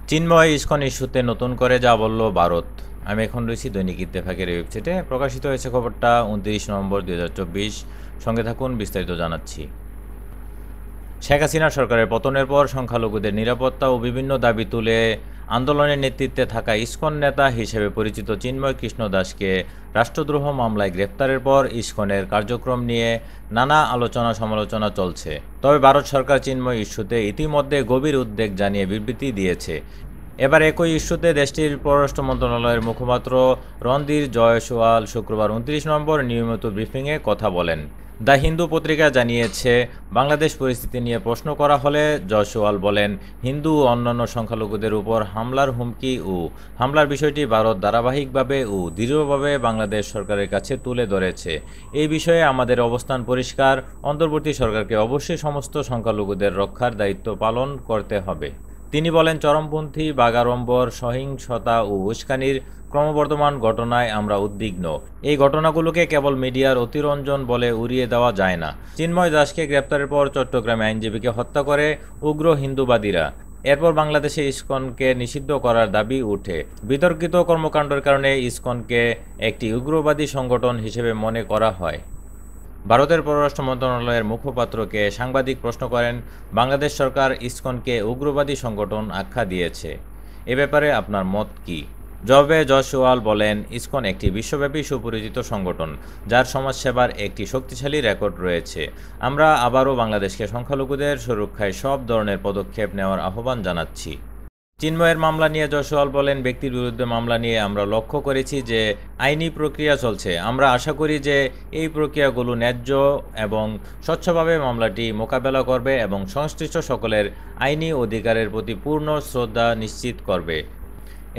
চিন্ময় ISKCON ইস্যুতে নতুন করে যা বলল ভারত। আমি এখন রয়েছি দৈনিক ইত্তেফাকের ওয়েবসাইটে। প্রকাশিত হয়েছে খবরটা 29 নভেম্বর 2024। সঙ্গে থাকুন, বিস্তারিত জানাচ্ছি। শেখ হাসিনা সরকারের পতনের পর সংখ্যালঘুদের নিরাপত্তা ও বিভিন্ন দাবি তুলে আন্দোলনের নেতৃত্বে থাকা ইসকন নেতা হিসেবে পরিচিত চিন্ময় কৃষ্ণ দাসকে রাষ্ট্রদ্রোহ মামলায় গ্রেপ্তারের পর ইসকনের কার্যক্রম নিয়ে নানা আলোচনা সমালোচনা চলছে। তবে ভারত সরকার চিন্ময় ইস্যুতে ইতিমধ্যে গভীর উদ্বেগ জানিয়ে বিবৃতি দিয়েছে। এবার একই ইস্যুতে দেশটির পররাষ্ট্র মন্ত্রণালয়ের মুখপাত্র রণধীর জয়সওয়াল শুক্রবার 29 নভেম্বর নিয়মিত ব্রিফিংয়ে কথা বলেন। দ্য হিন্দু পত্রিকা জানিয়েছে, বাংলাদেশ পরিস্থিতি নিয়ে প্রশ্ন করা হলে জয়সওয়াল বলেন, হিন্দু ও অন্যান্য সংখ্যালঘুদের উপর হামলার হুমকি ও হামলার বিষয়টি ভারত ধারাবাহিকভাবে ও দৃঢ়ভাবে বাংলাদেশ সরকারের কাছে তুলে ধরেছে। এই বিষয়ে আমাদের অবস্থান পরিষ্কার, অন্তর্বর্তী সরকারকে অবশ্যই সমস্ত সংখ্যালঘুদের রক্ষার দায়িত্ব পালন করতে হবে। তিনি বলেন, চরমপন্থী বাগাড়ম্বর, সহিংসতা ও উস্কানির ক্রমবর্ধমান ঘটনায় আমরা উদ্বিগ্ন। এই ঘটনাগুলোকে কেবল মিডিয়ার অতিরঞ্জন বলে উড়িয়ে দেওয়া যায় না। চিন্ময় দাসকে গ্রেপ্তারের পর চট্টগ্রামে আইনজীবীকে হত্যা করে উগ্র হিন্দুবাদীরা। এরপর বাংলাদেশে ইসকনকে নিষিদ্ধ করার দাবি ওঠে। বিতর্কিত কর্মকাণ্ডের কারণে ইসকনকে একটি উগ্রবাদী সংগঠন হিসেবে মনে করা হয়। ভারতের পররাষ্ট্র মন্ত্রণালয়ের মুখপাত্রকে সাংবাদিক প্রশ্ন করেন, বাংলাদেশ সরকার ইসকনকে উগ্রবাদী সংগঠন আখ্যা দিয়েছে, এ ব্যাপারে আপনার মত কী? জবাবে জয়সওয়াল বলেন, ইসকন একটি বিশ্বব্যাপী সুপরিচিত সংগঠন, যার সমাজসেবার একটি শক্তিশালী রেকর্ড রয়েছে। আমরা আবারও বাংলাদেশকে সংখ্যালঘুদের সুরক্ষায় সব ধরনের পদক্ষেপ নেওয়ার আহ্বান জানাচ্ছি। চিন্ময়ের মামলা নিয়ে জয়সওয়াল বলেন, ব্যক্তির বিরুদ্ধে মামলা নিয়ে আমরা লক্ষ্য করেছি যে আইনি প্রক্রিয়া চলছে। আমরা আশা করি যে এই প্রক্রিয়াগুলো ন্যায্য এবং স্বচ্ছভাবে মামলাটি মোকাবেলা করবে এবং সংশ্লিষ্ট সকলের আইনি অধিকারের প্রতি পূর্ণ শ্রদ্ধা নিশ্চিত করবে।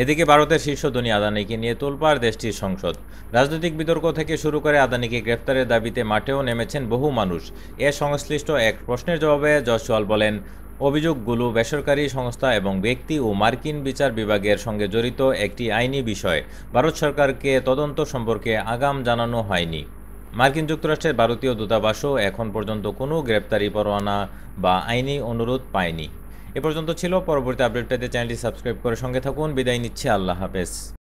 এদিকে ভারতের শীর্ষধনী আদানিকে নিয়ে তোলপাড় দেশটির সংসদ। রাজনৈতিক বিতর্ক থেকে শুরু করে আদানিকে গ্রেফতারের দাবিতে মাঠেও নেমেছেন বহু মানুষ। এর সংশ্লিষ্ট এক প্রশ্নের জবাবে জয়সওয়াল বলেন, অভিযোগগুলো বেসরকারি সংস্থা এবং ব্যক্তি ও মার্কিন বিচার বিভাগের সঙ্গে জড়িত একটি আইনি বিষয়। ভারত সরকারকে তদন্ত সম্পর্কে আগাম জানানো হয়নি। মার্কিন যুক্তরাষ্ট্রের ভারতীয় দূতাবাসও এখন পর্যন্ত কোনো গ্রেপ্তারি পরোয়ানা বা আইনি অনুরোধ পায়নি। এ পর্যন্ত ছিল। পরবর্তী আপডেট পেতে চ্যানেলটি সাবস্ক্রাইব করে সঙ্গে থাকুন। বিদায় নিচ্ছে, আল্লাহ হাফেজ।